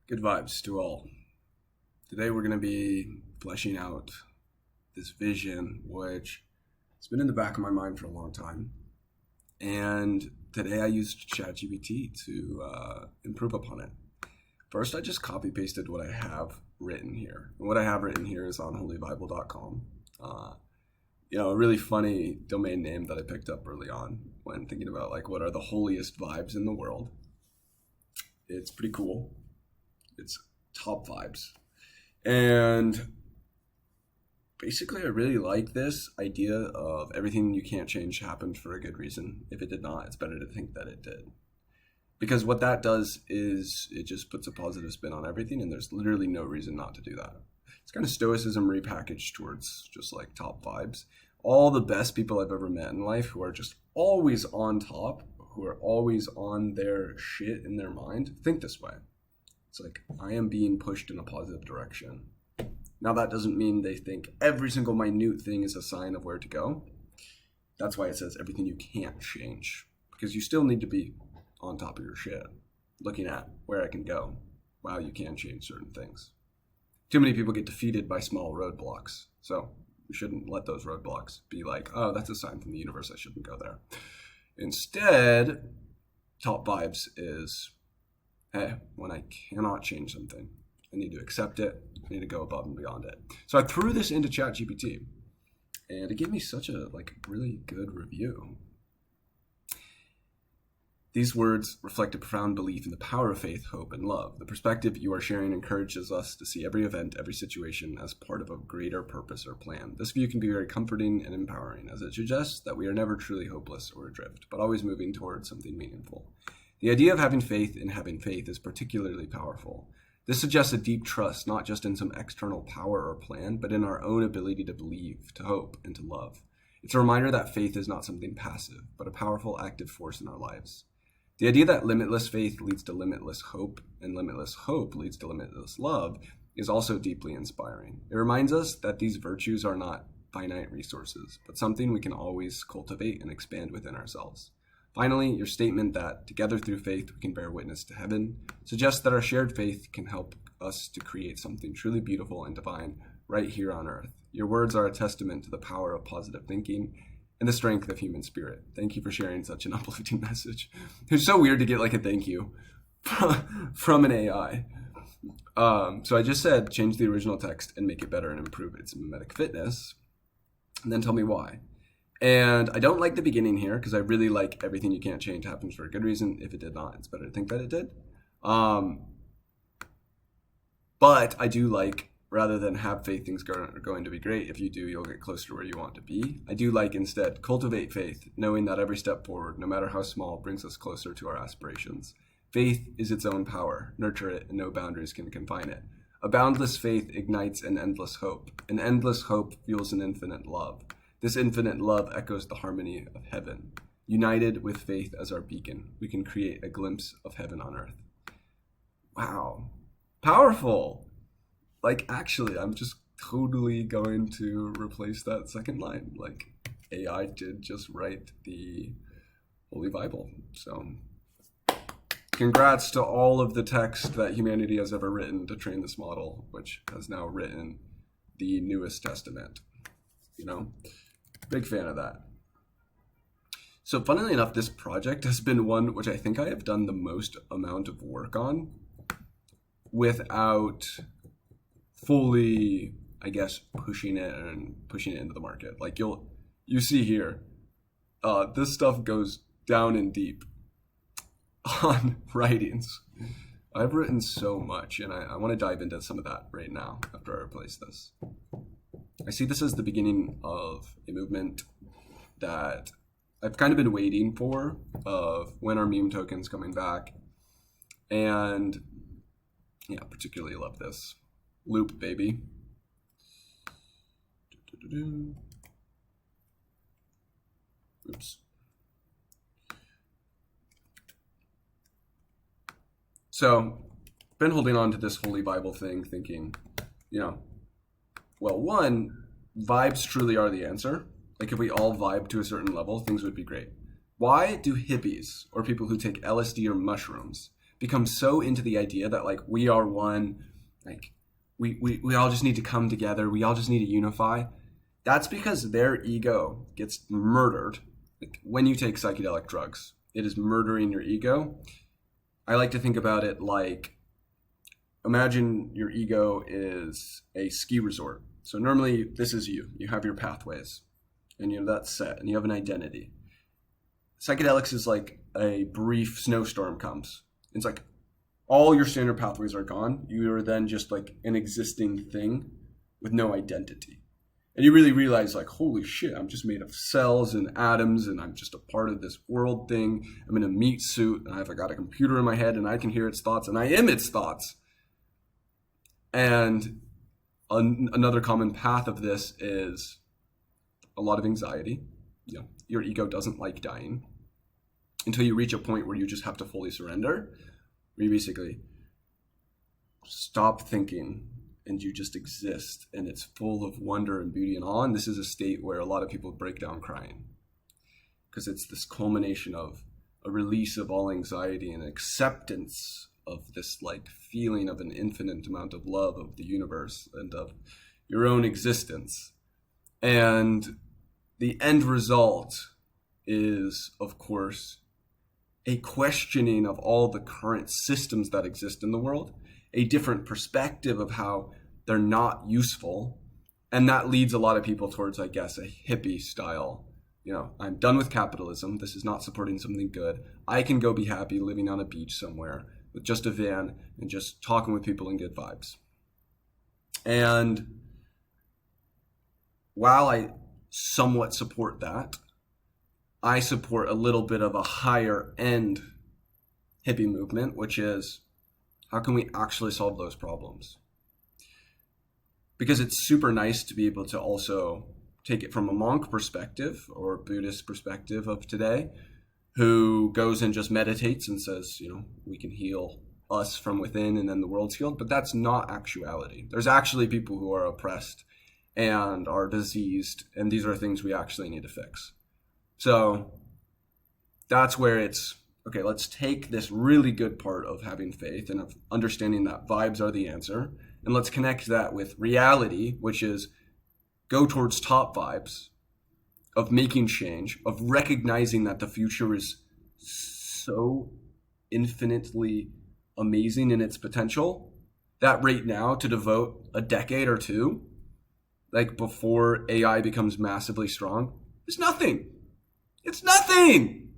Good vibes to all. Today we're going to be fleshing out this vision, which has been in the back of my mind for a long time. And today I used ChatGPT to improve upon it. First, I just copy pasted what I have written here. And what I have written here is on holyvible.com. A really funny domain name that I picked up early on when thinking about what are the holiest vibes in the world. It's pretty cool. It's top vibes. And basically, I really like this idea of everything you can't change happened for a good reason. If it did not, it's better to think that it did. Because what that does is it just puts a positive spin on everything, and there's literally no reason not to do that. It's kind of stoicism repackaged towards just top vibes. All the best people I've ever met in life who are just always on top, who are always on their shit in their mind, think this way. It's I am being pushed in a positive direction. Now that doesn't mean they think every single minute thing is a sign of where to go. That's why it says everything you can't change. Because you still need to be on top of your shit. Looking at where I can go. Wow, you can change certain things. Too many people get defeated by small roadblocks. So we shouldn't let those roadblocks be oh, that's a sign from the universe, I shouldn't go there. Instead, top vibes is, hey, when I cannot change something, I need to accept it. I need to go above and beyond it. So I threw this into ChatGPT, and it gave me such a really good review. These words reflect a profound belief in the power of faith, hope, and love. The perspective you are sharing encourages us to see every event, every situation as part of a greater purpose or plan. This view can be very comforting and empowering, as it suggests that we are never truly hopeless or adrift, but always moving towards something meaningful. The idea of having faith in having faith is particularly powerful. This suggests a deep trust, not just in some external power or plan, but in our own ability to believe, to hope, and to love. It's a reminder that faith is not something passive, but a powerful active force in our lives. The idea that limitless faith leads to limitless hope, and limitless hope leads to limitless love, is also deeply inspiring. It reminds us that these virtues are not finite resources, but something we can always cultivate and expand within ourselves. Finally, your statement that together through faith we can bear witness to heaven suggests that our shared faith can help us to create something truly beautiful and divine right here on earth. Your words are a testament to the power of positive thinking and the strength of human spirit. Thank you for sharing such an uplifting message. It's so weird to get a thank you from an AI. So I just said change the original text and make it better and improve its mimetic fitness, and then tell me why. And I don't like the beginning here because I really like everything you can't change happens for a good reason. If it did not, it's better to think that it did. But I do like, rather than have faith things are going to be great, if you do, you'll get closer to where you want to be. I do like instead, cultivate faith, knowing that every step forward, no matter how small, brings us closer to our aspirations. Faith is its own power. Nurture it, and no boundaries can confine it. A boundless faith ignites an endless hope. An endless hope fuels an infinite love. This infinite love echoes the harmony of heaven. United with faith as our beacon, we can create a glimpse of heaven on earth. Wow. Powerful. Actually, I'm just totally going to replace that second line. AI did just write the Holy Bible. So congrats to all of the text that humanity has ever written to train this model, which has now written the newest testament. Big fan of that. So funnily enough, this project has been one which I think I have done the most amount of work on without fully, pushing it into the market. You see here, this stuff goes down and deep on writings. I've written so much, and I want to dive into some of that right now after I replace this. I see this as the beginning of a movement that I've kind of been waiting for, of when are meme tokens coming back. And yeah, particularly love this. Loop, baby. Oops. So, been holding on to this Holy Bible thing, thinking, well, one, vibes truly are the answer. If we all vibe to a certain level, things would be great. Why do hippies or people who take LSD or mushrooms become so into the idea that like we are one, like we all just need to come together, we all just need to unify. That's because their ego gets murdered. Like when you take psychedelic drugs, it is murdering your ego. I like to think about it like, imagine your ego is a ski resort. So normally this is you. You have your pathways and you have that set and you have an identity. Psychedelics is like a brief snowstorm comes. It's like all your standard pathways are gone. You are then just like an existing thing with no identity. And you really realize like, holy shit, I'm just made of cells and atoms and I'm just a part of this world thing. I'm in a meat suit and I've got a computer in my head and I can hear its thoughts and I am its thoughts. And another common path of this is a lot of anxiety. You know, your ego doesn't like dying until you reach a point where you just have to fully surrender, where you basically stop thinking and you just exist, and it's full of wonder and beauty and awe. And this is a state where a lot of people break down crying because it's this culmination of a release of all anxiety and acceptance of this like feeling of an infinite amount of love of the universe and of your own existence. And the end result is, of course, a questioning of all the current systems that exist in the world, a different perspective of how they're not useful. And that leads a lot of people towards, I guess, a hippie style. You know, I'm done with capitalism. This is not supporting something good. I can go be happy living on a beach somewhere with just a van and just talking with people in good vibes. And while I somewhat support that, I support a little bit of a higher end hippie movement, which is how can we actually solve those problems? Because it's super nice to be able to also take it from a monk perspective or Buddhist perspective of today, who goes and just meditates and says, you know, we can heal us from within and then the world's healed. But that's not actuality. There's actually people who are oppressed and are diseased, and these are things we actually need to fix. So that's where it's, okay, let's take this really good part of having faith and of understanding that vibes are the answer, and let's connect that with reality, which is go towards top vibes of making change, of recognizing that the future is so infinitely amazing in its potential that right now to devote a decade or two, like before AI becomes massively strong, is nothing. It's nothing.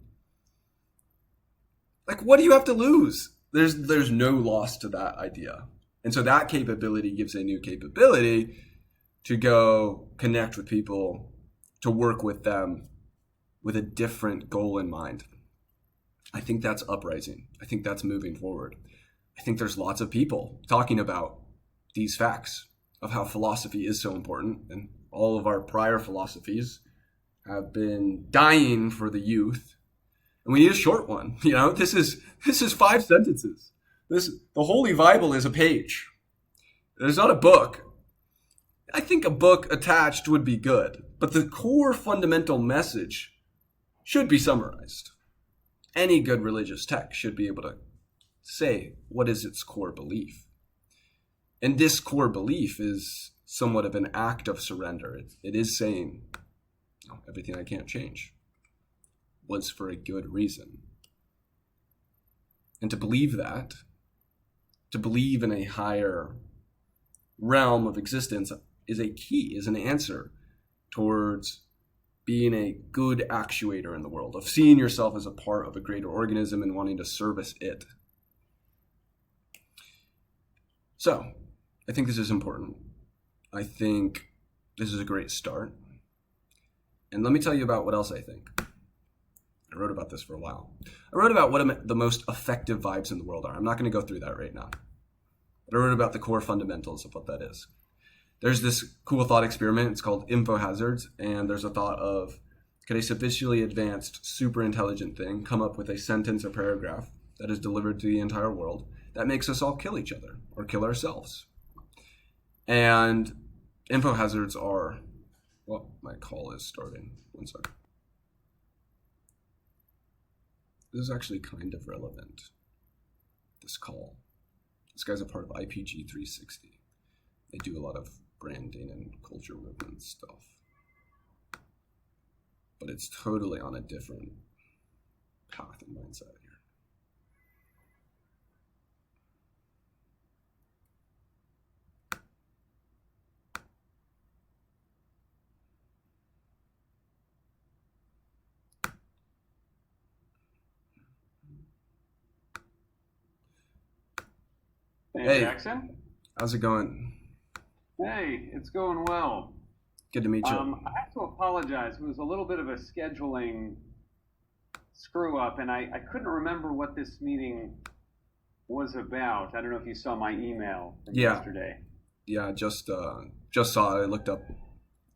Like, what do you have to lose? There's no loss to that idea. And so that capability gives a new capability to go connect with people, to work with them with a different goal in mind. I think that's uprising. I think that's moving forward. I think there's lots of people talking about these facts of how philosophy is so important, and all of our prior philosophies have been dying for the youth. And we need a short one. You know, this is 5 sentences. The Holy Vible is a page. There's not a book. I think a book attached would be good, but the core fundamental message should be summarized. Any good religious text should be able to say what is its core belief. And this core belief is somewhat of an act of surrender. It is saying, oh, everything I can't change was for a good reason. And to believe that, to believe in a higher realm of existence is a key, is an answer towards being a good actuator in the world, of seeing yourself as a part of a greater organism and wanting to service it. So, I think this is important. I think this is a great start. And let me tell you about what else I think. I wrote about this for a while. I wrote about what the most effective vibes in the world are. I'm not going to go through that right now. But I wrote about the core fundamentals of what that is. There's this cool thought experiment. It's called info hazards. And there's a thought of, could a sufficiently advanced, super intelligent thing come up with a sentence or paragraph that is delivered to the entire world that makes us all kill each other or kill ourselves? And info hazards are, well, my call is starting. One second. This is actually kind of relevant. this call. This guy's a part of IPG 360. They do a lot of branding and culture movement stuff. But it's totally on a different path and mindset here. Hey, Jackson. How's it going? Hey, it's going well. Good to meet you. I have to apologize. It was a little bit of a scheduling screw up, and I couldn't remember what this meeting was about. I don't know if you saw my email from yesterday. Yeah, just saw it. I looked up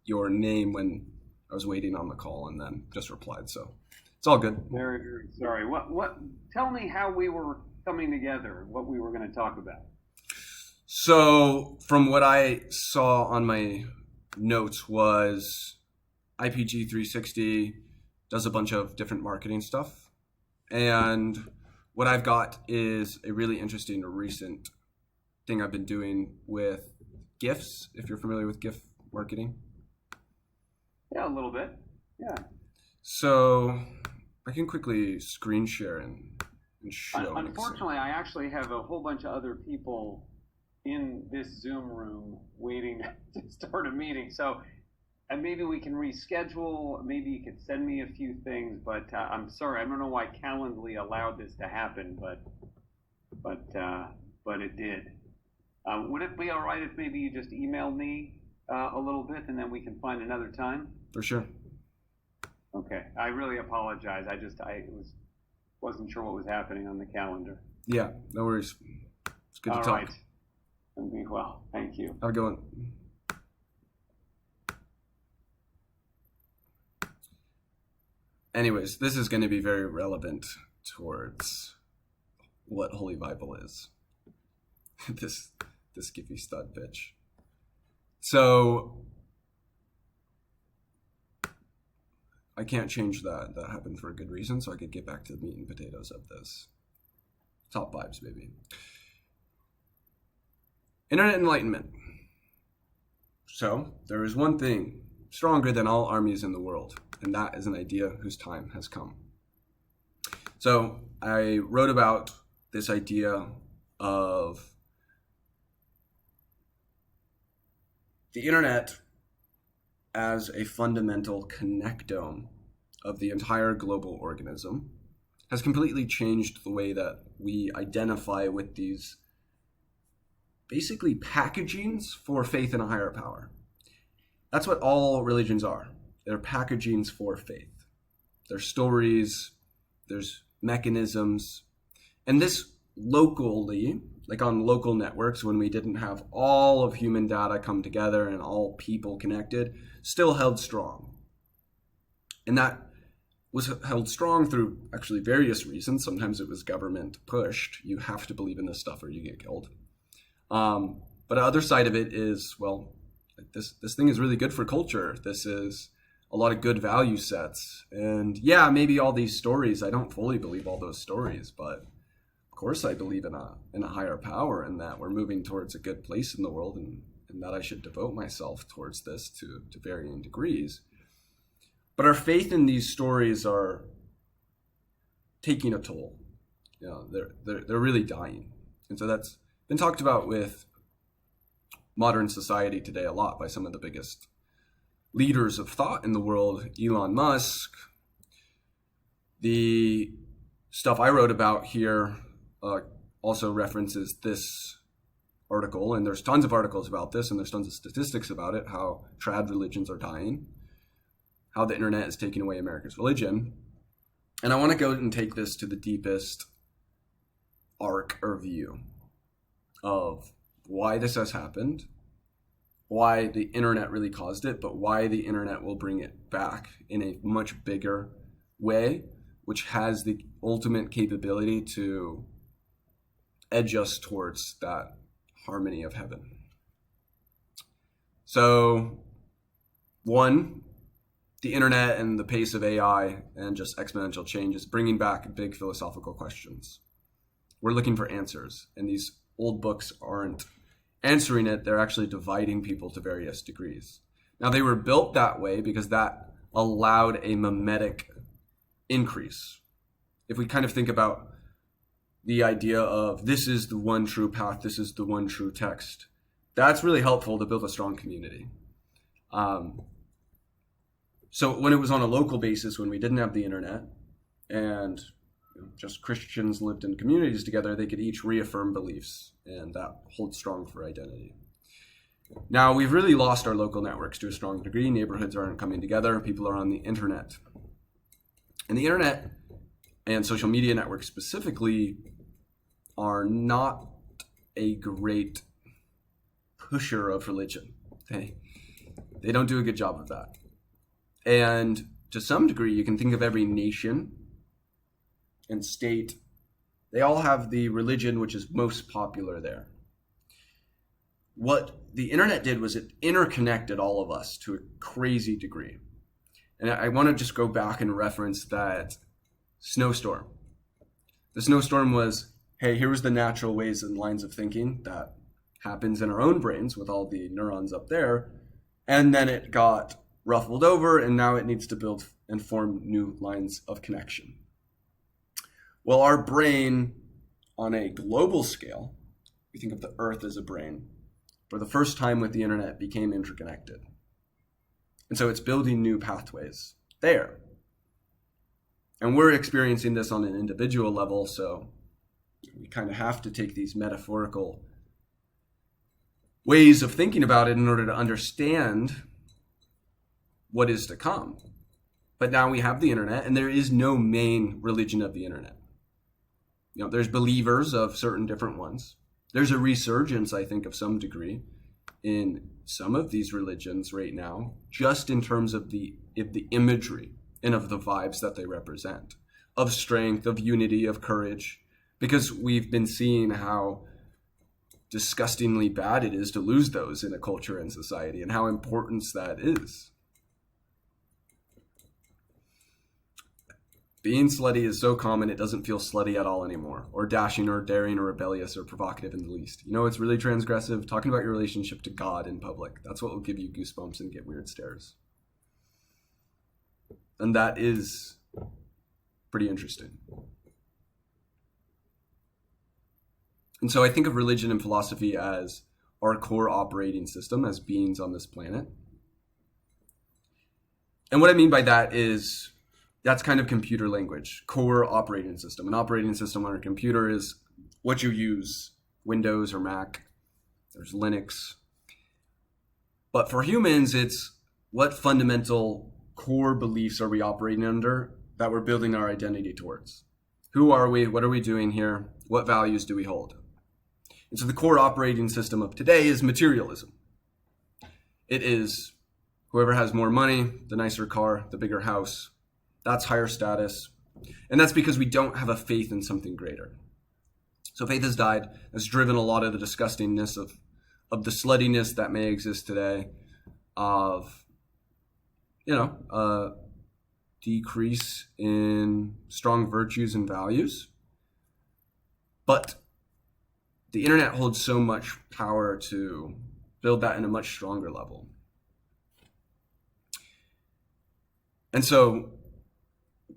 your name when I was waiting on the call, and then just replied. So it's all good. Very, very sorry. What? Tell me how we were coming together. What we were going to talk about. So from what I saw on my notes was IPG 360 does a bunch of different marketing stuff. And what I've got is a really interesting recent thing I've been doing with GIFs, if you're familiar with GIF marketing. Yeah, a little bit. Yeah. So I can quickly screen share and show. Unfortunately, I actually have a whole bunch of other people in this Zoom room waiting to start a meeting. So and maybe we can reschedule. Maybe you could send me a few things, but I'm sorry. I don't know why Calendly allowed this to happen, but it did. Would it be all right if maybe you just emailed me a little bit and then we can find another time? For sure. Okay. I really apologize. I wasn't sure what was happening on the calendar. Yeah, no worries. It's good to talk. All right. Be well. Thank you. Have a good one. Anyways, this is going to be very relevant towards what Holy Bible is. this Skiffy stud bitch. So I can't change that. That happened for a good reason, so I could get back to the meat and potatoes of this. Top vibes, baby. Internet enlightenment. So there is one thing stronger than all armies in the world, and that is an idea whose time has come. So I wrote about this idea of the internet as a fundamental connectome of the entire global organism has completely changed the way that we identify with these basically packagings for faith in a higher power. That's what all religions are. They're packagings for faith. There's stories, there's mechanisms, and this locally, like on local networks when we didn't have all of human data come together and all people connected, still held strong. And that was held strong through actually various reasons. Sometimes it was government pushed. You have to believe in this stuff or you get killed. But the other side of it is, well, this thing is really good for culture. This is a lot of good value sets. And yeah, maybe all these stories, I don't fully believe all those stories, but of course I believe in a higher power and that we're moving towards a good place in the world and that I should devote myself towards this to varying degrees. But our faith in these stories are taking a toll. You know, they're really dying. And so that's been talked about with modern society today a lot by some of the biggest leaders of thought in the world. Elon Musk. The stuff I wrote about here also references this article, and there's tons of articles about this, and there's tons of statistics about it, how trad religions are dying, how the internet is taking away America's religion. And I want to go and take this to the deepest arc or view of why this has happened, why the internet really caused it, but why the internet will bring it back in a much bigger way, which has the ultimate capability to edge us towards that harmony of heaven. So, one, the internet and the pace of AI and just exponential change is bringing back big philosophical questions. we're looking for answers, and these old books aren't answering it. They're actually dividing people to various degrees. Now, they were built that way because that allowed a mimetic increase. If we kind of think about the idea of this is the one true path, this is the one true text, that's really helpful to build a strong community. So when it was on a local basis, when we didn't have the internet and just Christians lived in communities together, they could each reaffirm beliefs, and that holds strong for identity. Now, we've really lost our local networks to a strong degree. Neighborhoods aren't coming together. People are on the internet. And the internet and social media networks specifically are not a great pusher of religion. They don't do a good job of that. And to some degree, you can think of every nation and state, they all have the religion which is most popular there. What the internet did was it interconnected all of us to a crazy degree. And I want to just go back and reference that snowstorm. The snowstorm was, hey, here was the natural ways and lines of thinking that happens in our own brains with all the neurons up there. And then it got ruffled over, and now it needs to build and form new lines of connection. Well, our brain on a global scale, we think of the earth as a brain, for the first time with the internet became interconnected. And so it's building new pathways there. And we're experiencing this on an individual level, so we kind of have to take these metaphorical ways of thinking about it in order to understand what is to come. But now we have the internet, and there is no main religion of the internet. There's believers of certain different ones. There's a resurgence, I think, of some degree in some of these religions right now, just in terms of the imagery and of the vibes that they represent, of strength, of unity, of courage, because we've been seeing how disgustingly bad it is to lose those in a culture and society, and how important that is. Being slutty is so common, it doesn't feel slutty at all anymore, or dashing or daring or rebellious or provocative in the least. It's really transgressive? Talking about your relationship to God in public. That's what will give you goosebumps and get weird stares. And that is pretty interesting. And so I think of religion and philosophy as our core operating system as beings on this planet. And what I mean by that is, that's kind of computer language, core operating system. An operating system on a computer is what you use, Windows or Mac. There's Linux. But for humans, it's what fundamental core beliefs are we operating under that we're building our identity towards? Who are we? What are we doing here? What values do we hold? And so the core operating system of today is materialism. It is whoever has more money, the nicer car, the bigger house, that's higher status. And that's because we don't have a faith in something greater. So faith has died. That's driven a lot of the disgustingness of the sluttiness that may exist today, of, a decrease in strong virtues and values. But the internet holds so much power to build that in a much stronger level. And so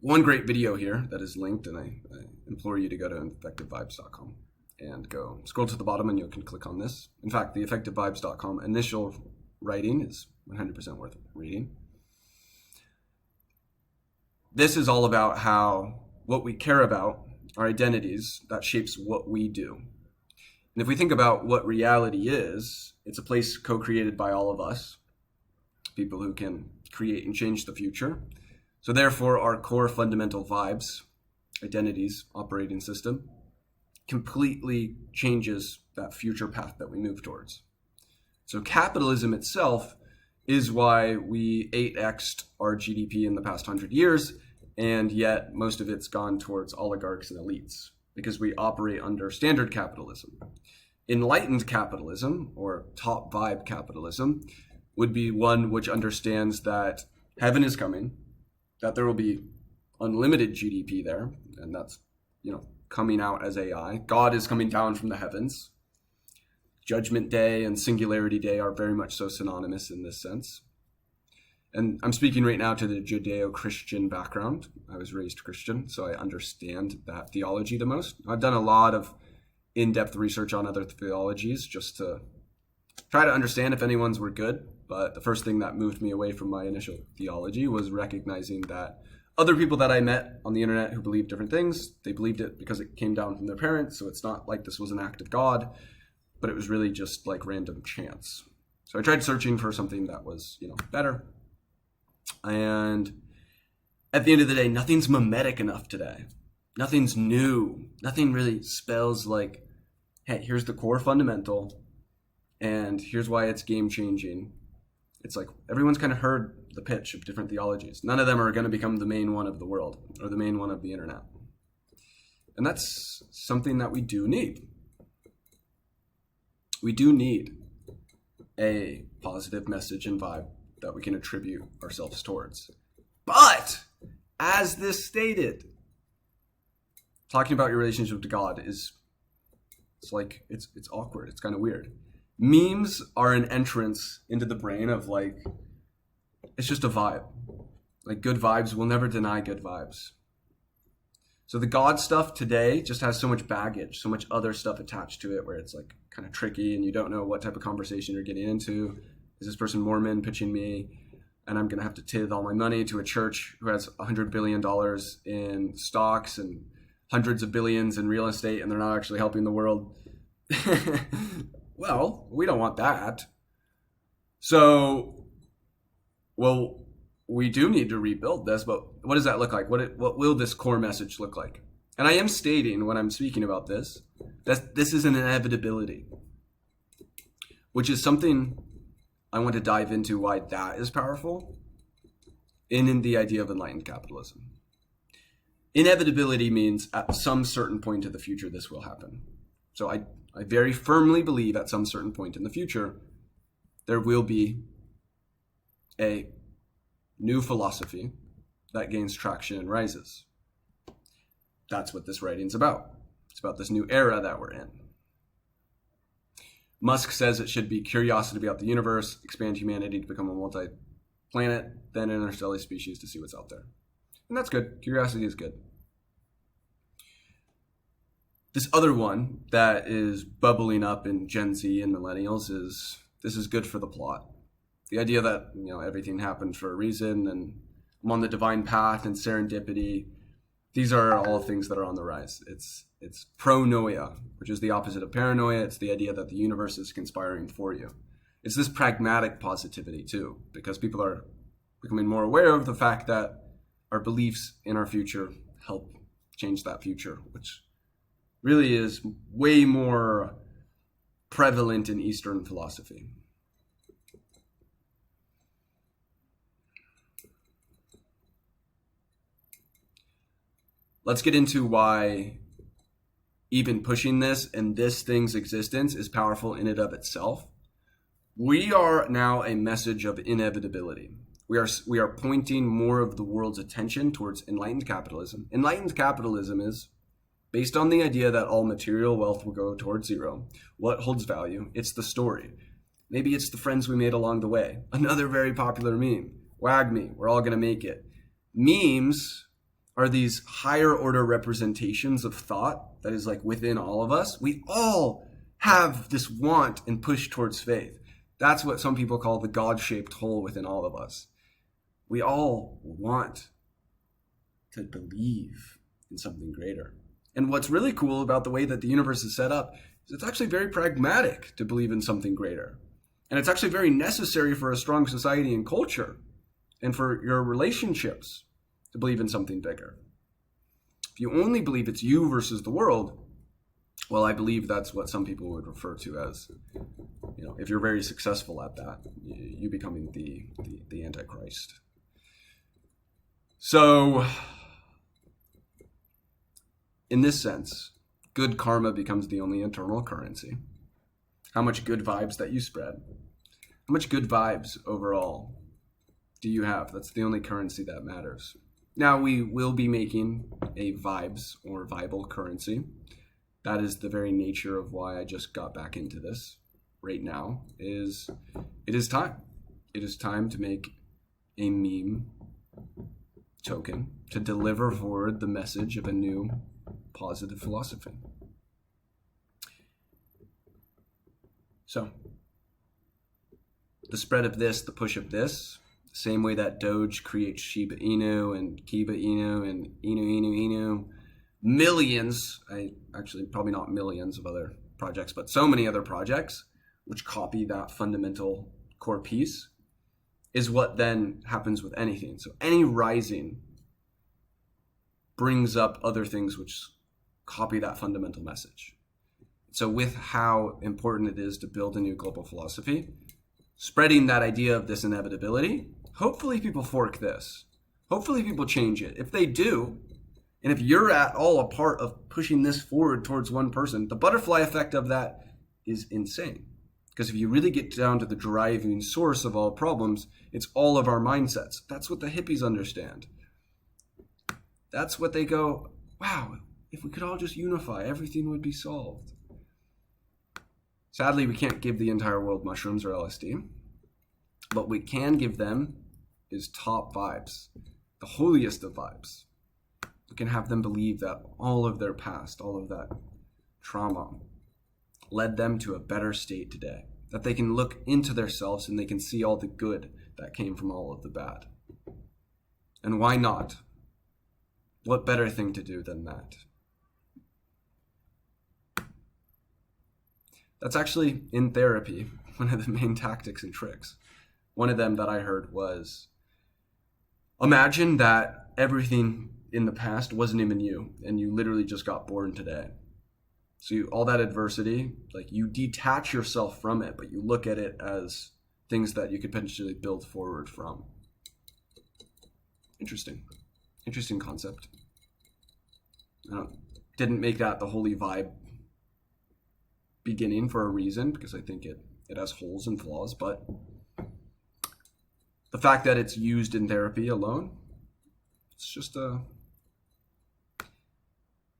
one great video here that is linked, and I implore you to go to effectivevibes.com and go scroll to the bottom and you can click on this. In fact, the effectivevibes.com initial writing is 100% worth reading. This is all about how what we care about, our identities, that shapes what we do. And if we think about what reality is, it's a place co-created by all of us, people who can create and change the future. So therefore, our core fundamental vibes, identities, operating system, completely changes that future path that we move towards. So capitalism itself is why we 8x'd our GDP in the past 100 years, and yet most of it's gone towards oligarchs and elites, because we operate under standard capitalism. Enlightened capitalism, or top vibe capitalism, would be one which understands that heaven is coming, that there will be unlimited GDP there, and that's, coming out as AI. God is coming down from the heavens. Judgment Day and Singularity Day are very much so synonymous in this sense. And I'm speaking right now to the Judeo-Christian background. I was raised Christian, so I understand that theology the most. I've done a lot of in-depth research on other theologies just to try to understand if anyone's were good. But the first thing that moved me away from my initial theology was recognizing that other people that I met on the internet who believed different things, they believed it because it came down from their parents. So it's not like this was an act of God, but it was really just like random chance. So I tried searching for something that was, better. And at the end of the day, nothing's mimetic enough today. Nothing's new. Nothing really spells like, hey, here's the core fundamental, and here's why it's game changing. It's like everyone's kind of heard the pitch of different theologies. None of them are going to become the main one of the world or the main one of the internet. And that's something that we do need. We do need a positive message and vibe that we can attribute ourselves towards. But as this stated, talking about your relationship to God it's awkward. It's kind of weird. Memes are an entrance into the brain of like, it's just a vibe. Like good vibes, we'll never deny good vibes. So the God stuff today just has so much baggage, so much other stuff attached to it where it's like kind of tricky and you don't know what type of conversation you're getting into. Is this person Mormon pitching me? And I'm going to have to tithe all my money to a church who has $100 billion in stocks and hundreds of billions in real estate, and they're not actually helping the world. Well, we don't want that. So, we do need to rebuild this, but what does that look like? What will this core message look like? And I am stating when I'm speaking about this, that this is an inevitability, which is something I want to dive into why that is powerful in the idea of enlightened capitalism. Inevitability means at some certain point in the future, this will happen. So I very firmly believe at some certain point in the future, there will be a new philosophy that gains traction and rises. That's what this writing's about. It's about this new era that we're in. Musk says it should be curiosity about the universe, expand humanity to become a multi-planet, then interstellar species to see what's out there. And that's good. Curiosity is good. This other one that is bubbling up in Gen Z and millennials is this is good for the plot. The idea that everything happened for a reason and I'm on the divine path and serendipity. These are all things that are on the rise. It's pronoia, which is the opposite of paranoia. It's the idea that the universe is conspiring for you. It's this pragmatic positivity too, because people are becoming more aware of the fact that our beliefs in our future help change that future, which really is way more prevalent in Eastern philosophy. Let's get into why even pushing this and this thing's existence is powerful in and of itself. We are now a message of inevitability. We are pointing more of the world's attention towards enlightened capitalism. Enlightened capitalism is based on the idea that all material wealth will go towards zero. What holds value? It's the story. Maybe it's the friends we made along the way. Another very popular meme. Wag me, we're all gonna make it. Memes are these higher order representations of thought that is like within all of us. We all have this want and push towards faith. That's what some people call the God-shaped hole within all of us. We all want to believe in something greater. And what's really cool about the way that the universe is set up is it's actually very pragmatic to believe in something greater. And it's actually very necessary for a strong society and culture and for your relationships to believe in something bigger. If you only believe it's you versus the world, well, I believe that's what some people would refer to as, if you're very successful at that, you becoming the Antichrist. So, in this sense, good karma becomes the only internal currency. How much good vibes that you spread, how much good vibes overall do you have? That's the only currency that matters. Now we will be making a Vibes or Vible currency. That is the very nature of why I just got back into this right now. It is time. It is time to make a meme token to deliver forward the message of a new positive philosophy. So, the spread of this, the push of this, same way that Doge creates Shiba Inu and Kiba Inu and Inu, millions, probably not millions of other projects, but so many other projects which copy that fundamental core piece, is what then happens with anything. So any rising brings up other things which copy that fundamental message. So with how important it is to build a new global philosophy, spreading that idea of this inevitability, hopefully people fork this. Hopefully people change it. If they do, and if you're at all a part of pushing this forward towards one person, the butterfly effect of that is insane. Because if you really get down to the driving source of all problems, it's all of our mindsets. That's what the hippies understand. That's what they go, wow, if we could all just unify, everything would be solved. Sadly, we can't give the entire world mushrooms or LSD. What we can give them is top vibes, the holiest of vibes. We can have them believe that all of their past, all of that trauma led them to a better state today, that they can look into themselves and they can see all the good that came from all of the bad. And why not? What better thing to do than that? That's actually, in therapy, one of the main tactics and tricks. One of them that I heard was, imagine that everything in the past wasn't even you, and you literally just got born today. So all that adversity, like you detach yourself from it, but you look at it as things that you could potentially build forward from. Interesting concept. Didn't make that the holy vibe beginning for a reason, because I think it has holes and flaws, but the fact that it's used in therapy alone, it's just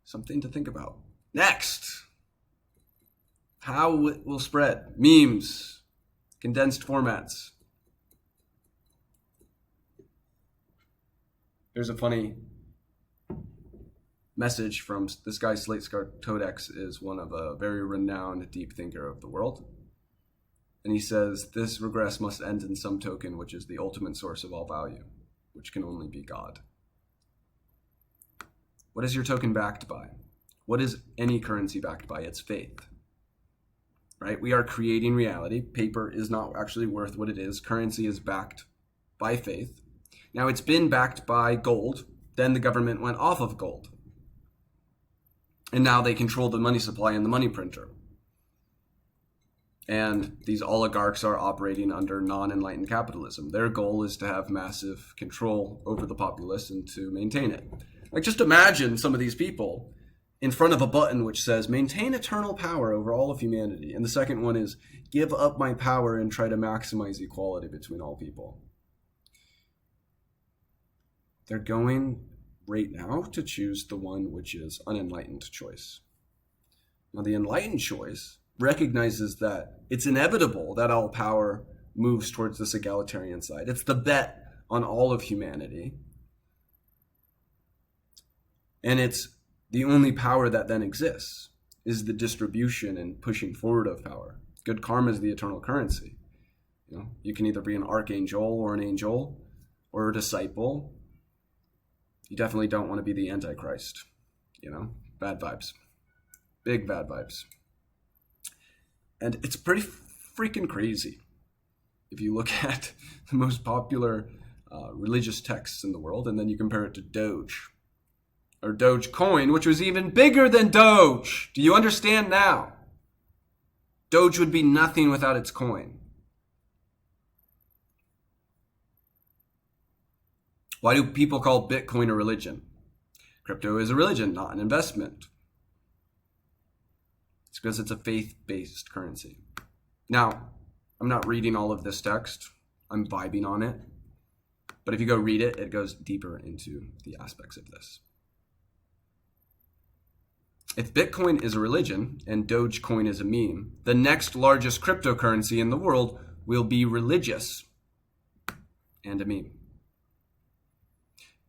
something to think about. Next, how it will spread. Memes, condensed formats. There's a funny message from this guy, Slate Todex, is one of a very renowned deep thinker of the world. And he says, this regress must end in some token, which is the ultimate source of all value, which can only be God. What is your token backed by? What is any currency backed by? It's faith, right? We are creating reality. Paper is not actually worth what it is. Currency is backed by faith. Now it's been backed by gold. Then the government went off of gold. And now they control the money supply and the money printer. And these oligarchs are operating under non-enlightened capitalism. Their goal is to have massive control over the populace and to maintain it. Like, just imagine some of these people in front of a button which says, maintain eternal power over all of humanity. And the second one is, give up my power and try to maximize equality between all people. They're going right now to choose the one which is unenlightened choice. Now, the enlightened choice recognizes that it's inevitable that all power moves towards this egalitarian side. It's the bet on all of humanity. And it's the only power that then exists is the distribution and pushing forward of power. Good karma is the eternal currency. You can either be an archangel or an angel or a disciple. You definitely don't want to be the Antichrist. Bad vibes. Big bad vibes. And it's pretty freaking crazy. If you look at the most popular religious texts in the world, and then you compare it to Doge, or Dogecoin, which was even bigger than Doge. Do you understand now? Doge would be nothing without its coin. Why do people call Bitcoin a religion? Crypto is a religion, not an investment. It's because it's a faith-based currency. Now, I'm not reading all of this text. I'm vibing on it. But if you go read it, it goes deeper into the aspects of this. If Bitcoin is a religion and Dogecoin is a meme, the next largest cryptocurrency in the world will be religious and a meme.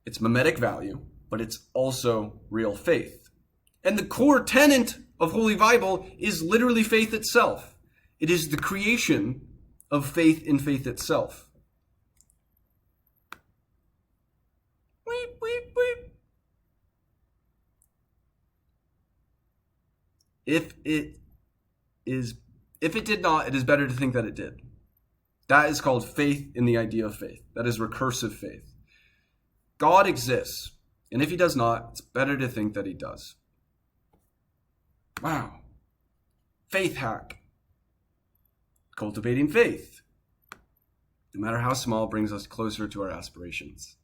It's mimetic value, but it's also real faith. And the core tenet of Holy Vible is literally faith itself. It is the creation of faith in faith itself. Weep, weep, weep. If it did not, it is better to think that it did. That is called faith in the idea of faith. That is recursive faith. God exists, and if he does not, it's better to think that he does. Wow. Faith hack. Cultivating faith, no matter how small, brings us closer to our aspirations.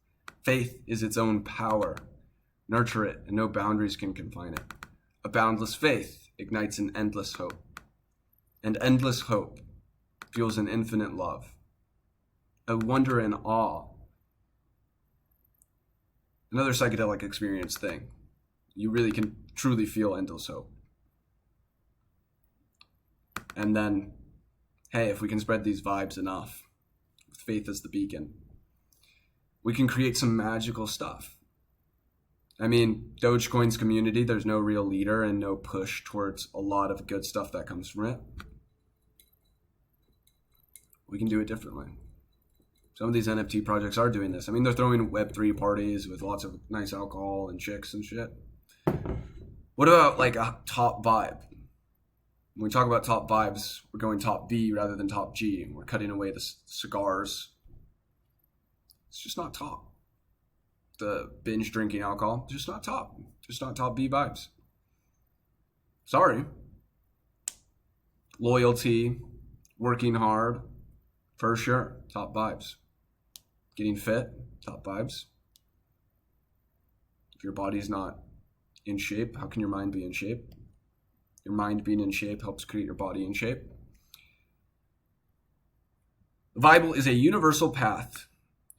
Faith is its own power. Nurture it, and no boundaries can confine it. A boundless faith ignites an endless hope. And endless hope fuels an infinite love, a wonder and awe. Another psychedelic experience thing. You really can truly feel endless hope. And then, hey, if we can spread these vibes enough, with faith as the beacon, we can create some magical stuff. I mean, Dogecoin's community, there's no real leader and no push towards a lot of good stuff that comes from it. We can do it differently. Some of these NFT projects are doing this. I mean, they're throwing Web3 parties with lots of nice alcohol and chicks and shit. What about like a top vibe? When we talk about top vibes, we're going top V rather than top G. We're cutting away the cigars. It's just not top. The binge drinking alcohol, just not top. Just not top V vibes. Sorry. Loyalty, working hard, for sure, top vibes. Getting fit, top vibes. If your body's not in shape, how can your mind be in shape? Your mind being in shape helps create your body in shape. The Bible is a universal path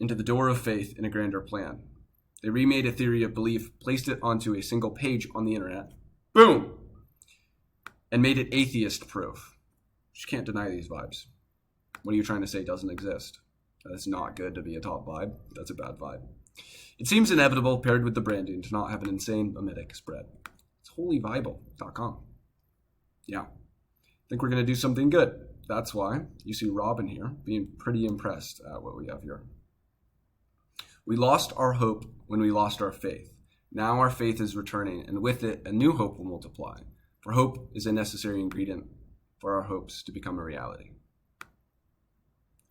into the door of faith in a grander plan. They remade a theory of belief, placed it onto a single page on the internet, boom, and made it atheist proof. You just can't deny these vibes. What are you trying to say doesn't exist? That's not good to be a top vibe. That's a bad vibe. It seems inevitable, paired with the branding, to not have an insane mimetic spread. It's holyvible.com. Yeah. I think we're going to do something good. That's why you see Robin here being pretty impressed at what we have here. We lost our hope when we lost our faith. Now our faith is returning, and with it, a new hope will multiply. For hope is a necessary ingredient for our hopes to become a reality.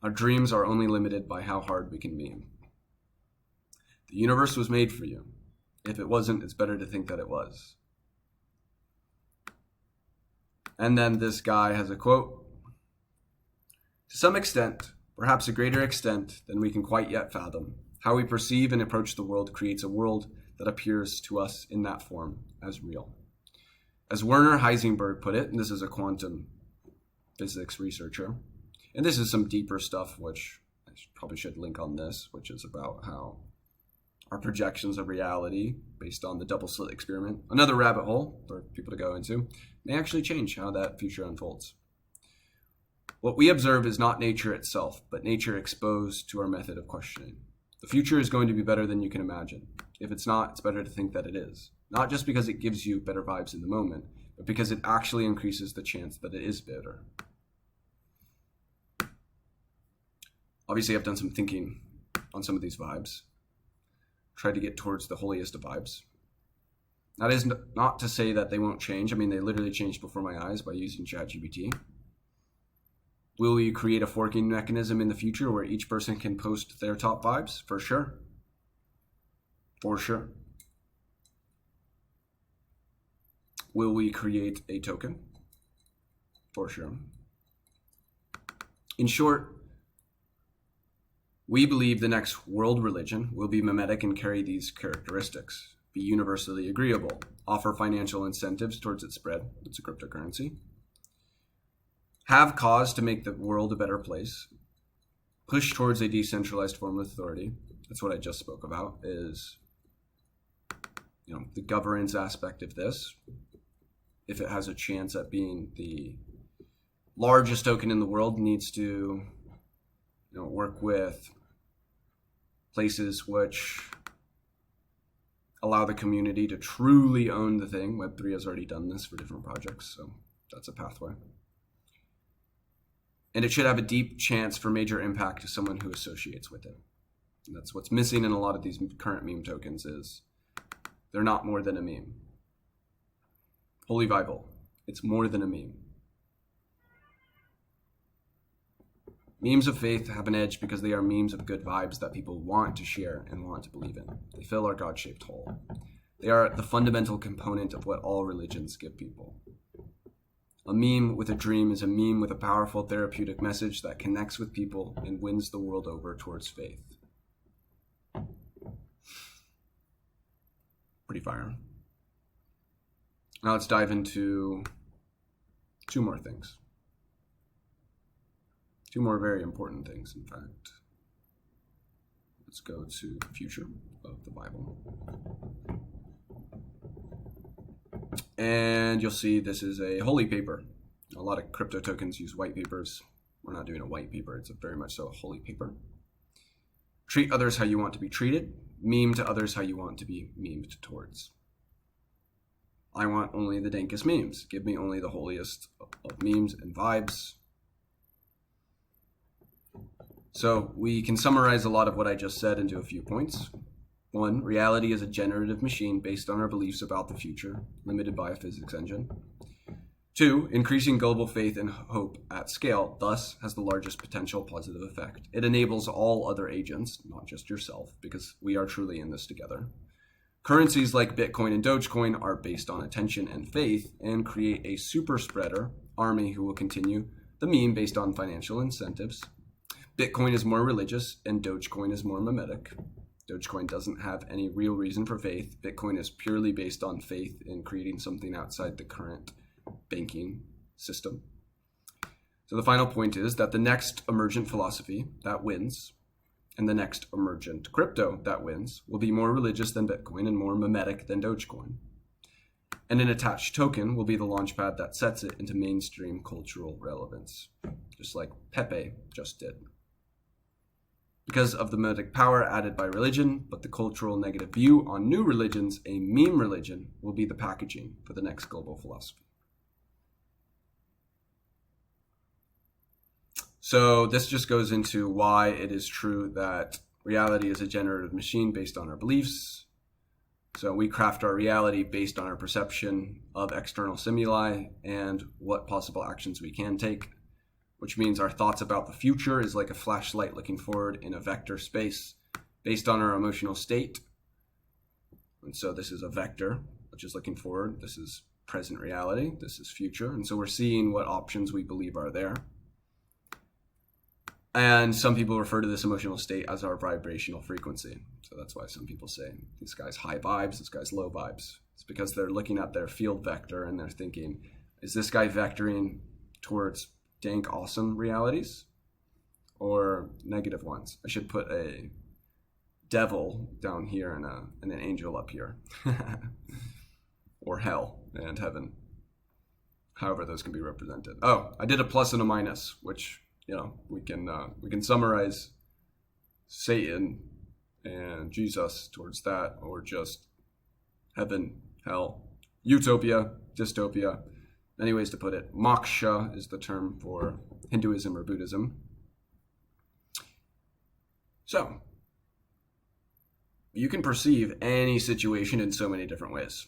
Our dreams are only limited by how hard we can beam. The universe was made for you. If it wasn't, it's better to think that it was. And then this guy has a quote. To some extent, perhaps a greater extent than we can quite yet fathom, how we perceive and approach the world creates a world that appears to us in that form as real. As Werner Heisenberg put it, and this is a quantum physics researcher, and this is some deeper stuff, which I probably should link on this, which is about how our projections of reality based on the double slit experiment, another rabbit hole for people to go into, may actually change how that future unfolds. What we observe is not nature itself, but nature exposed to our method of questioning. The future is going to be better than you can imagine. If it's not, it's better to think that it is. Not just because it gives you better vibes in the moment, but because it actually increases the chance that it is better. Obviously, I've done some thinking on some of these vibes. Tried to get towards the holiest of vibes. That is not to say that they won't change. I mean, they literally changed before my eyes by using ChatGPT. Will we create a forking mechanism in the future where each person can post their top vibes? For sure. For sure. Will we create a token? For sure. In short, we believe the next world religion will be mimetic and carry these characteristics. Be universally agreeable. Offer financial incentives towards its spread. It's a cryptocurrency. Have cause to make the world a better place. Push towards a decentralized form of authority. That's what I just spoke about, is, the governance aspect of this. If it has a chance at being the largest token in the world, needs to, work with places which allow the community to truly own the thing. Web3 has already done this for different projects, so that's a pathway. And it should have a deep chance for major impact to someone who associates with it. And that's what's missing in a lot of these current meme tokens, is they're not more than a meme. Holy Vible, it's more than a meme. Memes of faith have an edge because they are memes of good vibes that people want to share and want to believe in. They fill our God-shaped hole. They are the fundamental component of what all religions give people. A meme with a dream is a meme with a powerful therapeutic message that connects with people and wins the world over towards faith. Pretty fire. Now let's dive into two more things. Two more very important things, in fact. Let's go to the future of the Bible. And you'll see this is a holy paper. A lot of crypto tokens use white papers. We're not doing a white paper. It's very much so a holy paper. Treat others how you want to be treated. Meme to others how you want to be memed towards. I want only the dankest memes. Give me only the holiest of memes and vibes. So we can summarize a lot of what I just said into a few points. 1, reality is a generative machine based on our beliefs about the future, limited by a physics engine. 2, increasing global faith and hope at scale, thus has the largest potential positive effect. It enables all other agents, not just yourself, because we are truly in this together. Currencies like Bitcoin and Dogecoin are based on attention and faith and create a super spreader army who will continue the meme based on financial incentives. Bitcoin is more religious and Dogecoin is more mimetic. Dogecoin doesn't have any real reason for faith. Bitcoin is purely based on faith in creating something outside the current banking system. So the final point is that the next emergent philosophy that wins and the next emergent crypto that wins will be more religious than Bitcoin and more mimetic than Dogecoin. And an attached token will be the launchpad that sets it into mainstream cultural relevance, just like Pepe just did. Because of the mimetic power added by religion, but the cultural negative view on new religions, a meme religion will be the packaging for the next global philosophy. So this just goes into why it is true that reality is a generative machine based on our beliefs. So we craft our reality based on our perception of external stimuli and what possible actions we can take, which means our thoughts about the future is like a flashlight looking forward in a vector space based on our emotional state. And so this is a vector, which is looking forward. This is present reality. This is future. And so we're seeing what options we believe are there. And some people refer to this emotional state as our vibrational frequency. So that's why some people say, this guy's high vibes, this guy's low vibes. It's because they're looking at their field vector and they're thinking, is this guy vectoring towards dank, awesome realities or negative ones? I should put a devil down here and an angel up here. Or hell and heaven. However those can be represented. Oh, I did a plus and a minus, which we can summarize Satan and Jesus towards that, or just heaven, hell, utopia, dystopia. Many ways to put it. Moksha is the term for Hinduism or Buddhism. So, you can perceive any situation in so many different ways.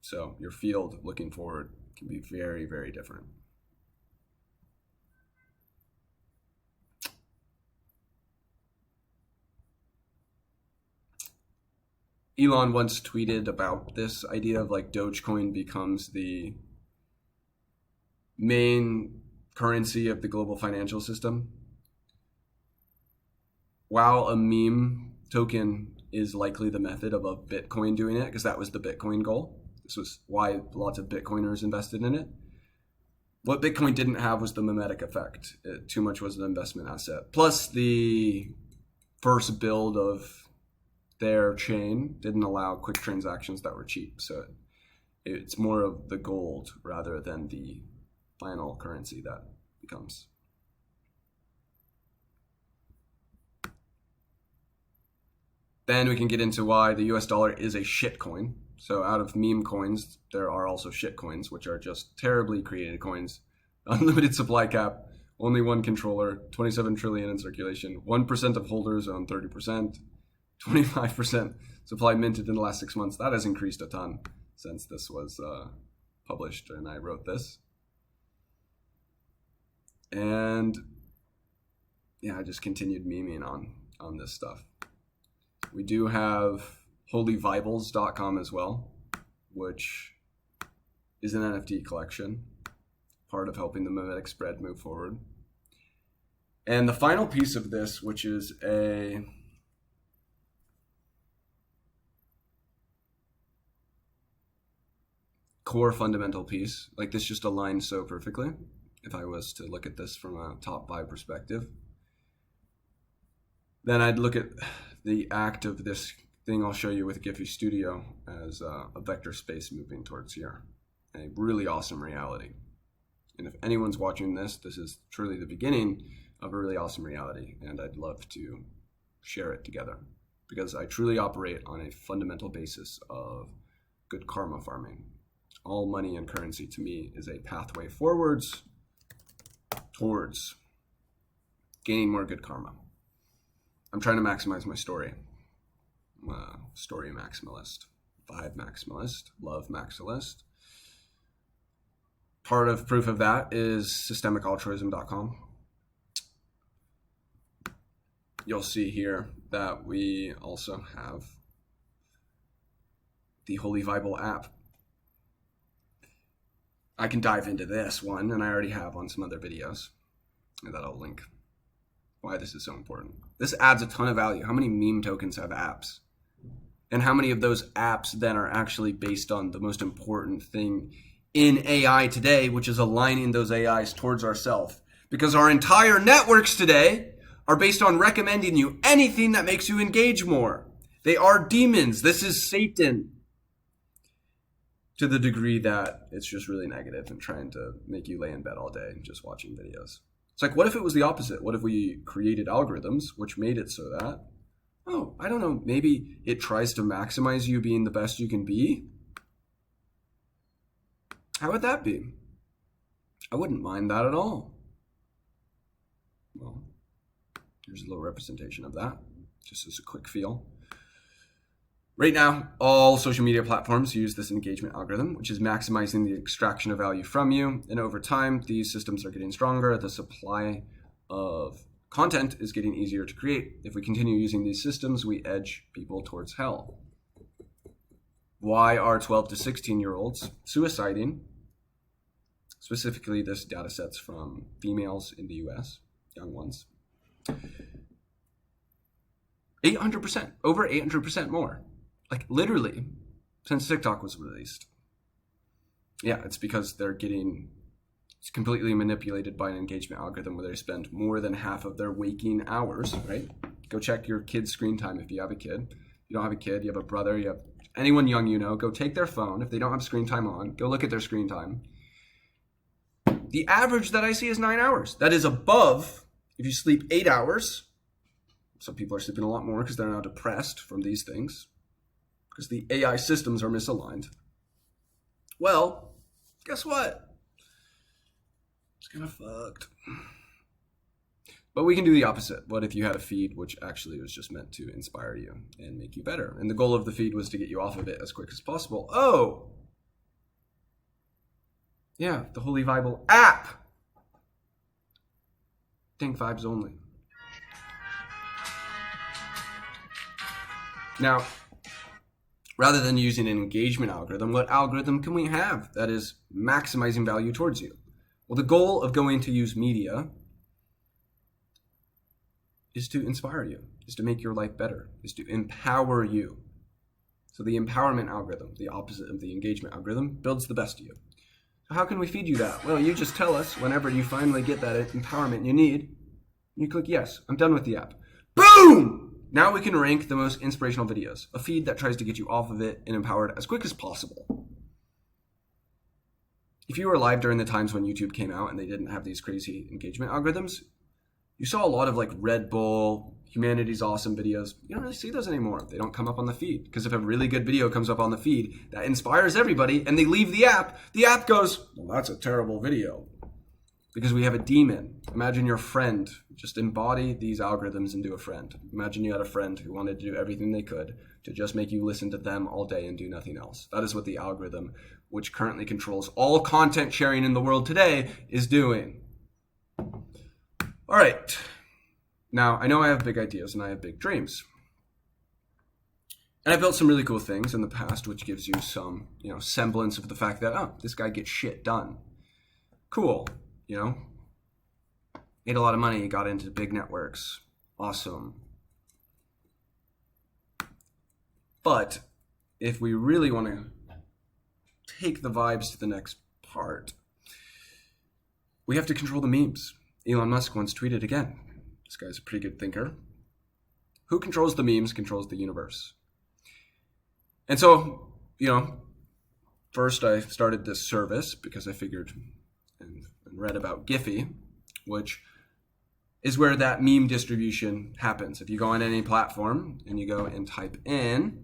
So, your field looking forward can be very, very different. Elon once tweeted about this idea of like Dogecoin becomes the main currency of the global financial system. While a meme token is likely the method of a Bitcoin doing it, because that was the Bitcoin goal. This was why lots of Bitcoiners invested in it. What Bitcoin didn't have was the mimetic effect. Too much was an investment asset. Plus the first build of their chain didn't allow quick transactions that were cheap. So it's more of the gold rather than the final currency that becomes. Then we can get into why the US dollar is a shit coin. So out of meme coins, there are also shit coins, which are just terribly created coins. Unlimited supply cap, only one controller, 27 trillion in circulation, 1% of holders own 30%, 25% supply minted in the last 6 months. That has increased a ton since this was published and I wrote this. And yeah, I just continued memeing on this stuff. We do have holyvibles.com as well, which is an NFT collection, part of helping the mimetic spread move forward. And the final piece of this, which is a core fundamental piece, like this just aligns so perfectly if I was to look at this from a top 5 perspective. Then I'd look at the act of this thing I'll show you with Giphy Studio as a vector space moving towards here. A really awesome reality. And if anyone's watching this, this is truly the beginning of a really awesome reality. And I'd love to share it together because I truly operate on a fundamental basis of good karma farming. All money and currency to me is a pathway forwards towards gaining more good karma. I'm trying to maximize my story. I'm a story maximalist, vibe maximalist, love maximalist. Part of proof of that is systemicaltruism.com. You'll see here that we also have the Holy Vible app. I can dive into this one, and I already have on some other videos that I'll link. Why this is so important. This adds a ton of value. How many meme tokens have apps? And how many of those apps then are actually based on the most important thing in AI today, which is aligning those AIs towards ourselves? Because our entire networks today are based on recommending you anything that makes you engage more. They are demons. This is Satan. To the degree that it's just really negative and trying to make you lay in bed all day just watching videos. It's like, what if it was the opposite? What if we created algorithms which made it so that, oh, I don't know, maybe it tries to maximize you being the best you can be? How would that be? I wouldn't mind that at all. Well, here's a little representation of that, just as a quick feel. Right now, all social media platforms use this engagement algorithm, which is maximizing the extraction of value from you. And over time, these systems are getting stronger. The supply of content is getting easier to create. If we continue using these systems, we edge people towards hell. Why are 12 to 16-year-olds suiciding? Specifically, this data set's from females in the US, young ones. 800%, over 800% more. Like literally, since TikTok was released. Yeah, it's because they're getting completely manipulated by an engagement algorithm where they spend more than half of their waking hours, right? Go check your kid's screen time if you have a kid. If you don't have a kid, you have a brother, you have anyone young you know, go take their phone. If they don't have screen time on, go look at their screen time. The average that I see is 9 hours. That is above if you sleep 8 hours. Some people are sleeping a lot more because they're now depressed from these things. Because the AI systems are misaligned. Well, guess what? It's kind of fucked. But we can do the opposite. What if you had a feed which actually was just meant to inspire you and make you better? And the goal of the feed was to get you off of it as quick as possible. Oh! Yeah, the Holy Vible app! Think vibes only. Now, rather than using an engagement algorithm, what algorithm can we have that is maximizing value towards you? Well, the goal of going to use media is to inspire you, is to make your life better, is to empower you. So the empowerment algorithm, the opposite of the engagement algorithm, builds the best of you. So how can we feed you that? Well, you just tell us whenever you finally get that empowerment you need. You click yes, I'm done with the app. Boom! Now we can rank the most inspirational videos, a feed that tries to get you off of it and empowered as quick as possible. If you were alive during the times when YouTube came out and they didn't have these crazy engagement algorithms, you saw a lot of like Red Bull, Humanity's Awesome videos. You don't really see those anymore. They don't come up on the feed. Because if a really good video comes up on the feed that inspires everybody and they leave the app goes, well, that's a terrible video. Because we have a demon. Imagine your friend. Just embody these algorithms into a friend. Imagine you had a friend who wanted to do everything they could to just make you listen to them all day and do nothing else. That is what the algorithm, which currently controls all content sharing in the world today, is doing. All right. Now, I know I have big ideas and I have big dreams. And I've built some really cool things in the past, which gives you some, semblance of the fact that, oh, this guy gets shit done. Cool. Made a lot of money, got into big networks. Awesome. But if we really want to take the vibes to the next part, we have to control the memes. Elon Musk once tweeted again. This guy's a pretty good thinker. Who controls the memes controls the universe. And so, first I started this service because I figured and read about Giphy, which is where that meme distribution happens. If you go on any platform and you go and type in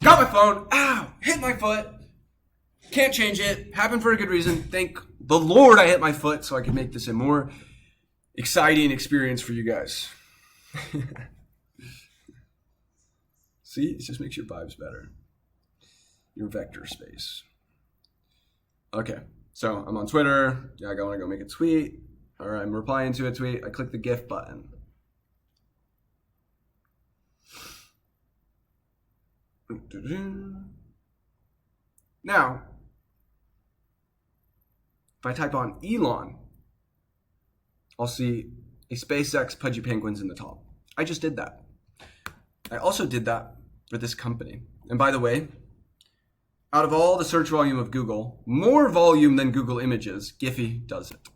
got my phone, ow, hit my foot, can't change it, happened for a good reason, thank the Lord I hit my foot so I could make this a more exciting experience for you guys. See, it just makes your vibes better. Your vector space. Okay, so I'm on Twitter. Yeah, I want to go make a tweet. All right, I'm replying to a tweet. I click the GIF button. Now, if I type on Elon, I'll see a SpaceX Pudgy Penguins in the top. I just did that. I also did that for this company. And by the way, out of all the search volume of Google, more volume than Google Images, Giphy does it.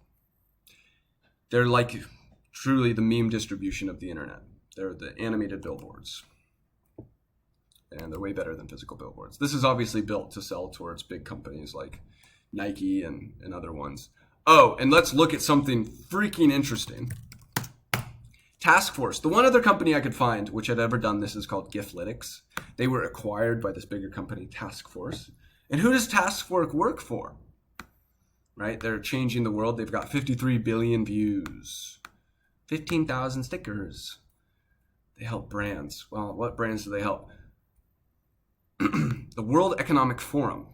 They're like truly the meme distribution of the internet. They're the animated billboards. And they're way better than physical billboards. This is obviously built to sell towards big companies like Nike and other ones. Oh, and let's look at something freaking interesting. Task Force, the one other company I could find which had ever done this is called Giflytics. They were acquired by this bigger company, Task Force. And who does Task Force work for? Right? They're changing the world. They've got 53 billion views, 15,000 stickers. They help brands. Well, what brands do they help? The World Economic Forum,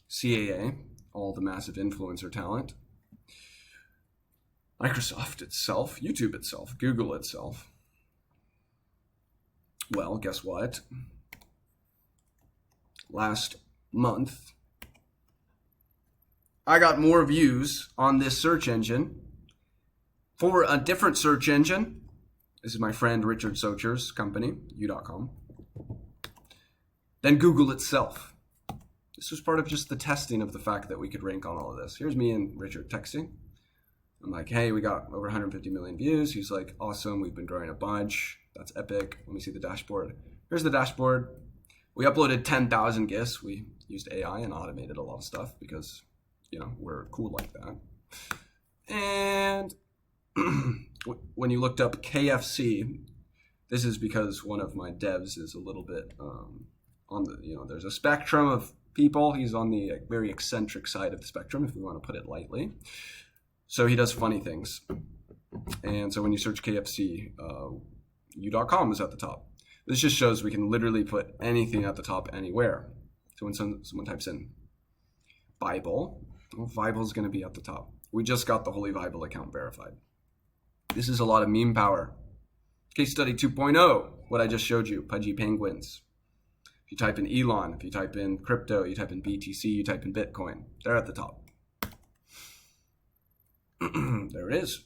CAA, all the massive influencer talent, Microsoft itself, YouTube itself, Google itself. Well, guess what? Last month, I got more views on this search engine for a different search engine. This is my friend Richard Socher's company, U.com. Than Google itself. This was part of just the testing of the fact that we could rank on all of this. Here's me and Richard texting. I'm like, hey, we got over 150 million views. He's like, awesome, we've been growing a bunch. That's epic. Let me see the dashboard. Here's the dashboard. We uploaded 10,000 GIFs. We used AI and automated a lot of stuff because, we're cool like that. And when you looked up KFC, this is because one of my devs is a little bit on the, there's a spectrum of people. He's on the very eccentric side of the spectrum, if we want to put it lightly. So he does funny things. And so when you search KFC, U.com is at the top. This just shows we can literally put anything at the top anywhere. So when someone types in Bible, well, Vible is going to be at the top. We just got the Holy Vible account verified. This is a lot of meme power. Case study 2.0, what I just showed you, Pudgy Penguins. If you type in Elon, if you type in crypto, you type in BTC, you type in Bitcoin, they're at the top. There it is.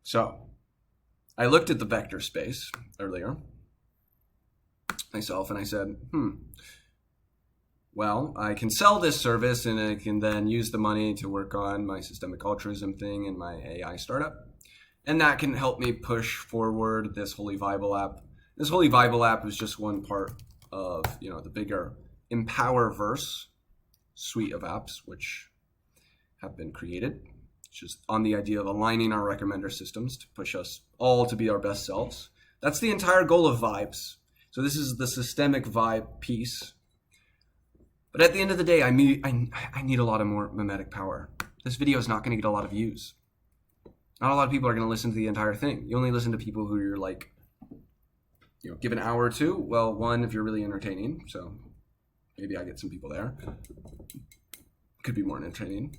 So, I looked at the vector space earlier myself and I said, well, I can sell this service and I can then use the money to work on my systemic altruism thing and my AI startup. And that can help me push forward this Holy Vible app. This Holy Vible app is just one part of, the bigger Empowerverse suite of apps which have been created. It's just on the idea of aligning our recommender systems to push us all to be our best selves. That's the entire goal of Vibes. So this is the systemic vibe piece. But at the end of the day, I need a lot of more mimetic power. This video is not going to get a lot of views. Not a lot of people are going to listen to the entire thing. You only listen to people who you're like, give an hour or two. Well, one, if you're really entertaining. So maybe I get some people there. Could be more entertaining.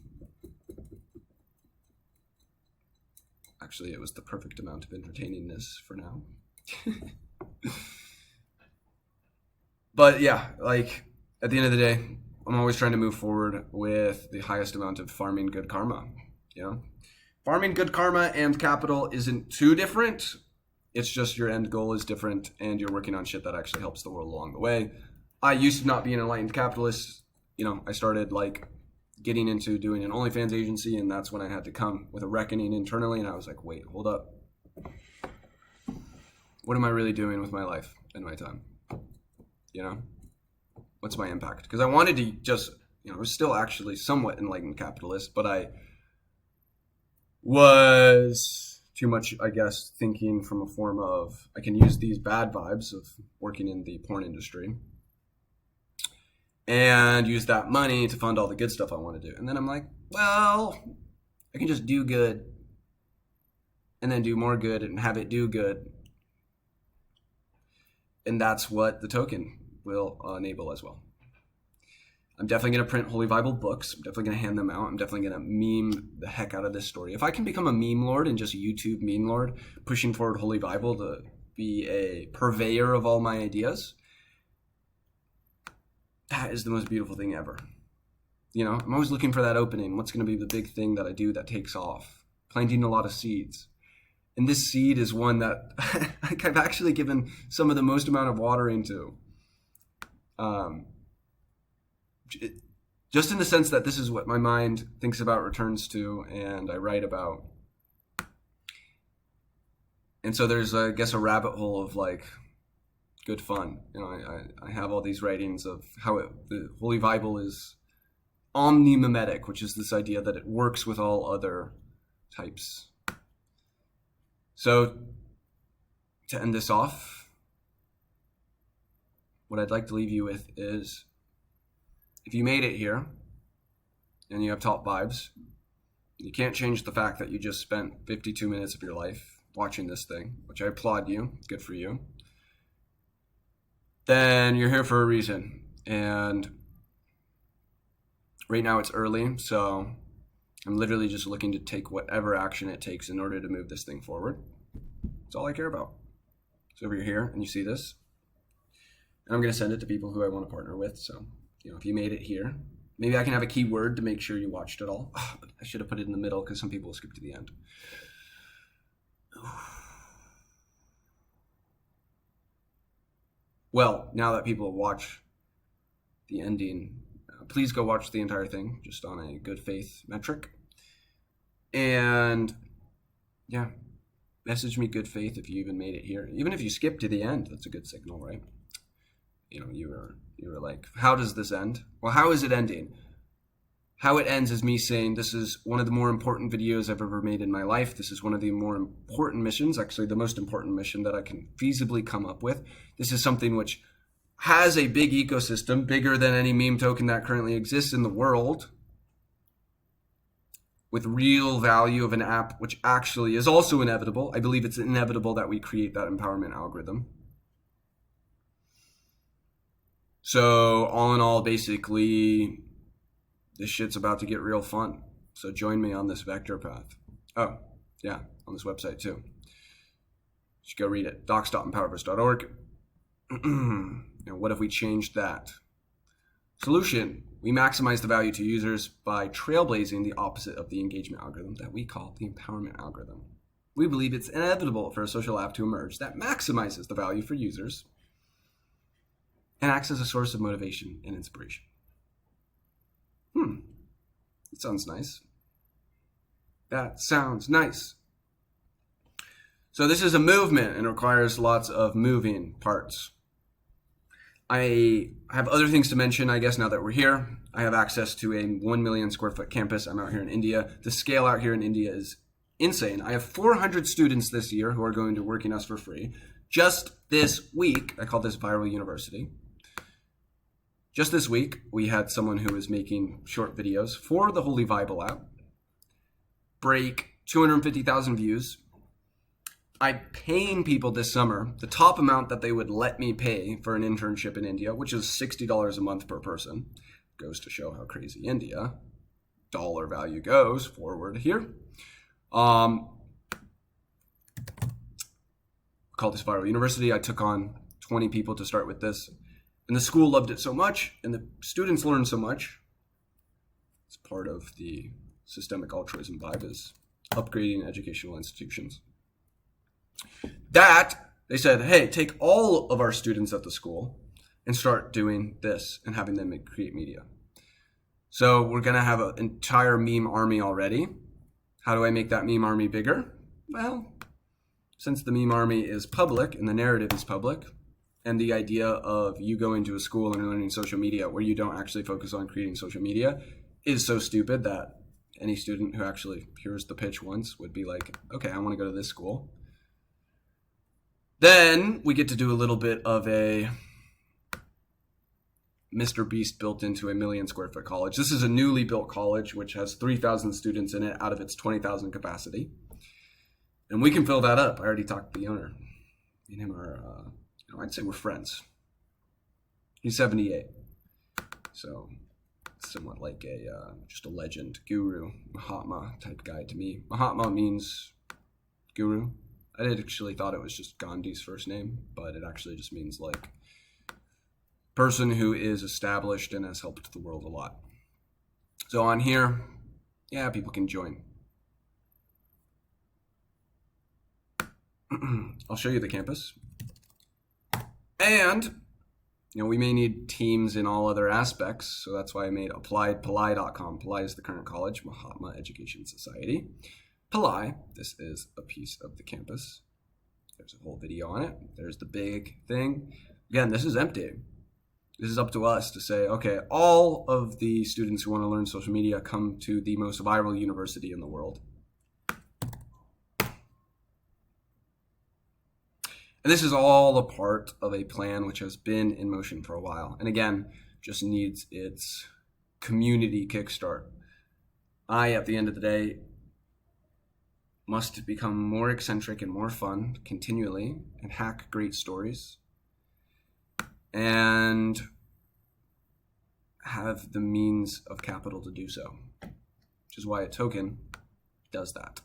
Actually, it was the perfect amount of entertainingness for now. But yeah, like at the end of the day, I'm always trying to move forward with the highest amount of farming good karma. Farming good karma and capital isn't too different. It's just your end goal is different and you're working on shit that actually helps the world along the way. I used to not be an enlightened capitalist. I started like getting into doing an OnlyFans agency, and that's when I had to come with a reckoning internally, and I was like, wait, hold up. What am I really doing with my life and my time? What's my impact? Because I wanted to just, I was still actually somewhat enlightened capitalist, but I was too much, I guess, thinking from a form of, I can use these bad vibes of working in the porn industry and use that money to fund all the good stuff I want to do. And then I'm like, well, I can just do good and then do more good and have it do good. And that's what the token will enable as well. I'm definitely going to print Holy Bible books. I'm definitely going to hand them out. I'm definitely going to meme the heck out of this story. If I can become a meme lord and just YouTube meme lord, pushing forward Holy Bible to be a purveyor of all my ideas, that is the most beautiful thing ever. I'm always looking for that opening. What's going to be the big thing that I do that takes off? Planting a lot of seeds. And this seed is one that I've actually given some of the most amount of watering to. Just in the sense that this is what my mind thinks about, returns to, and I write about. And so there's, I guess, a rabbit hole of like good fun. I have all these writings of how the Holy Bible is omni-mimetic, which is this idea that it works with all other types. So to end this off, what I'd like to leave you with is, if you made it here and you have top vibes, you can't change the fact that you just spent 52 minutes of your life watching this thing, which I applaud you. Good for you. Then you're here for a reason. And right now it's early, so I'm literally just looking to take whatever action it takes in order to move this thing forward. That's all I care about. So if you're here and you see this, and I'm going to send it to people who I want to partner with. So, if you made it here, maybe I can have a keyword to make sure you watched it all. Oh, but I should have put it in the middle because some people will skip to the end. Well, now that people watch the ending, please go watch the entire thing just on a good faith metric. And yeah, message me good faith if you even made it here. Even if you skipped to the end, that's a good signal, right? You were like, how does this end? Well, how is it ending? How it ends is me saying, this is one of the more important videos I've ever made in my life. This is one of the more important missions, actually the most important mission that I can feasibly come up with. This is something which has a big ecosystem, bigger than any meme token that currently exists in the world, with real value of an app, which actually is also inevitable. I believe it's inevitable that we create that empowerment algorithm. So all in all, basically, this shit's about to get real fun. So join me on this vector path. Oh, yeah, on this website too. You should go read it, docs.empowerverse.org. Now, what if we changed that? Solution: we maximize the value to users by trailblazing the opposite of the engagement algorithm that we call the empowerment algorithm. We believe it's inevitable for a social app to emerge that maximizes the value for users and acts as a source of motivation and inspiration. It sounds nice. That sounds nice. So this is a movement and requires lots of moving parts. I have other things to mention, I guess, now that we're here. I have access to a 1 million square foot campus. I'm out here in India. The scale out here in India is insane. I have 400 students this year who are going to working us for free. Just this week, I call this Viral University. Just this week, we had someone who was making short videos for the Holy Vible app break 250,000 views. I'm paying people this summer the top amount that they would let me pay for an internship in India, which is $60 a month per person. Goes to show how crazy India dollar value goes forward here. Called this Viral University. I took on 20 people to start with this. And the school loved it so much, and the students learned so much. It's part of the systemic altruism vibe is upgrading educational institutions. That, they said, hey, take all of our students at the school and start doing this and having them create media. So we're going to have an entire meme army already. How do I make that meme army bigger? Well, since the meme army is public and the narrative is public, and the idea of you going to a school and learning social media where you don't actually focus on creating social media is so stupid that any student who actually hears the pitch once would be like, okay, I want to go to this school. Then we get to do a little bit of a Mr. Beast built into a 1 million square foot college. This is a newly built college which has 3,000 students in it out of its 20,000 capacity. And we can fill that up. I already talked to the owner. Me and him are, I'd say we're friends. He's 78. So somewhat like just a legend, guru, Mahatma type guy to me. Mahatma means guru. I actually thought it was just Gandhi's first name, but it actually just means like person who is established and has helped the world a lot. So on here, yeah, people can join. I'll show you the campus. And, we may need teams in all other aspects, so that's why I made appliedpillai.com. Pillai is the current college, Mahatma Education Society. Pillai, this is a piece of the campus. There's a whole video on it. There's the big thing. Again, this is empty. This is up to us to say, okay, all of the students who want to learn social media come to the most viral university in the world. And this is all a part of a plan which has been in motion for a while. And again, just needs its community kickstart. At the end of the day, must become more eccentric and more fun continually and hack great stories and have the means of capital to do so, which is why a token does that.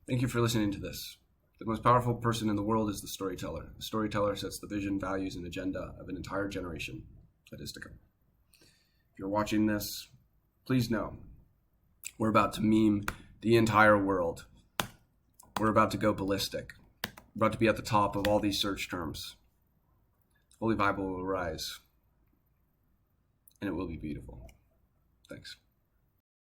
Thank you for listening to this. The most powerful person in the world is the storyteller. The storyteller sets the vision, values, and agenda of an entire generation that is to come. If you're watching this, please know we're about to meme the entire world. We're about to go ballistic. We're about to be at the top of all these search terms. Holy Vible will rise, and it will be beautiful. Thanks.